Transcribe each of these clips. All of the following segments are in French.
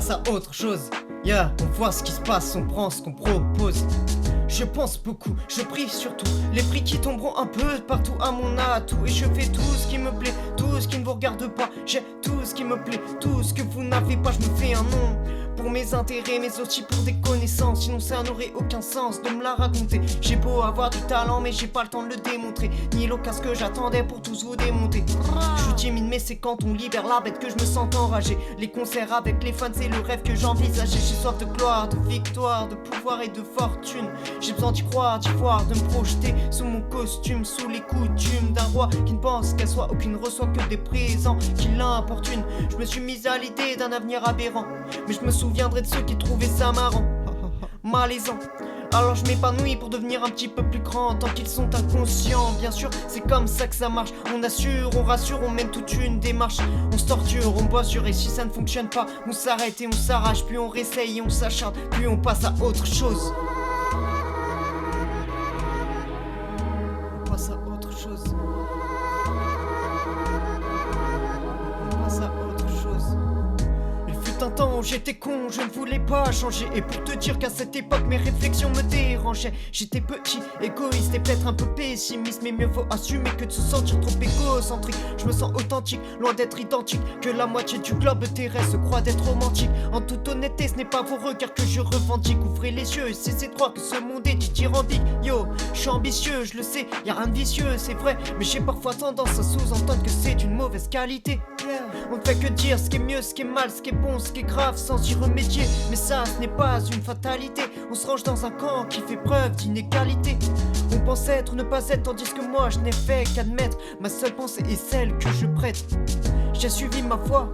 passe à autre chose. Yeah, on voit ce qui se passe, on prend ce qu'on propose. Je pense beaucoup, je prie surtout. Les prix qui tomberont un peu partout à mon atout. Et je fais tout ce qui me plaît, tout ce qui ne vous regarde pas. J'ai tout ce qui me plaît, tout ce que vous n'avez pas. Je me fais un nom pour mes intérêts, mais aussi pour des connaissances. Sinon ça n'aurait aucun sens de me la raconter. J'ai beau avoir du talent, mais j'ai pas le temps de le démontrer, ni l'occasion que j'attendais pour tous vous démonter. Je suis timide, mais c'est quand on libère la bête que je me sens enragé. Les concerts avec les fans, c'est le rêve que j'envisageais. J'ai soif de gloire, de victoire, de pouvoir et de fortune. J'ai besoin d'y croire, d'y voir, de me projeter sous mon costume, sous les coutumes d'un roi qui ne pense qu'elle soit aucune reçoit que des présents qui l'importunent. Je me suis mise à l'idée d'un avenir aberrant, mais je me souviendrai de ceux qui trouvaient ça marrant, malaisant. Alors je m'épanouis pour devenir un petit peu plus grand, tant qu'ils sont inconscients. Bien sûr, c'est comme ça que ça marche. On assure, on rassure, on mène toute une démarche. On se torture, on boit sur, et si ça ne fonctionne pas, on s'arrête et on s'arrache. Puis on réessaye et on s'acharne, puis on passe à autre chose. On passe à autre chose. On passe à autre chose. Il fut un temps où j'étais con, je ne voulais pas changer. Et pour te dire qu'à cette époque mes réflexions me dérangeaient. J'étais petit, égoïste et peut-être un peu pessimiste, mais mieux vaut assumer que de se sentir trop égocentrique. Je me sens authentique, loin d'être identique, que la moitié du globe terrestre croit d'être romantique. En toute honnêteté, ce n'est pas vos regards que je revendique. Ouvrez les yeux et cessez de croire que ce monde est dithyrambique. Yo, je suis ambitieux, je le sais, y a rien de vicieux, c'est vrai, mais j'ai parfois tendance à sous-entendre que c'est une mauvaise qualité. On ne fait que dire ce qui est mieux, ce qui est mal, ce qui est bon, ce qui est grave, sans y remédier. Mais ça, ce n'est pas une fatalité. On se range dans un camp qui fait preuve d'inégalité. On pense être ou ne pas être, tandis que moi je n'ai fait qu'admettre. Ma seule pensée est celle que je prête. J'ai suivi ma foi,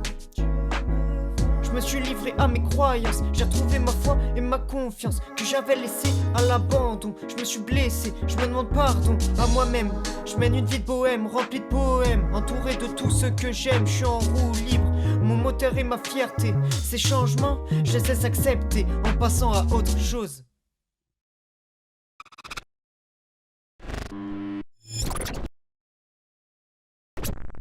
je me suis livré à mes croyances. J'ai retrouvé ma foi et ma confiance que j'avais laissée à l'abandon. Je me suis blessé, je me demande pardon à moi-même. Je mène une vie de bohème, remplie de poèmes, entouré de tout ce que j'aime. Je suis en roue libre, mon moteur et ma fierté. Ces changements, je les laisse accepter en passant à autre chose.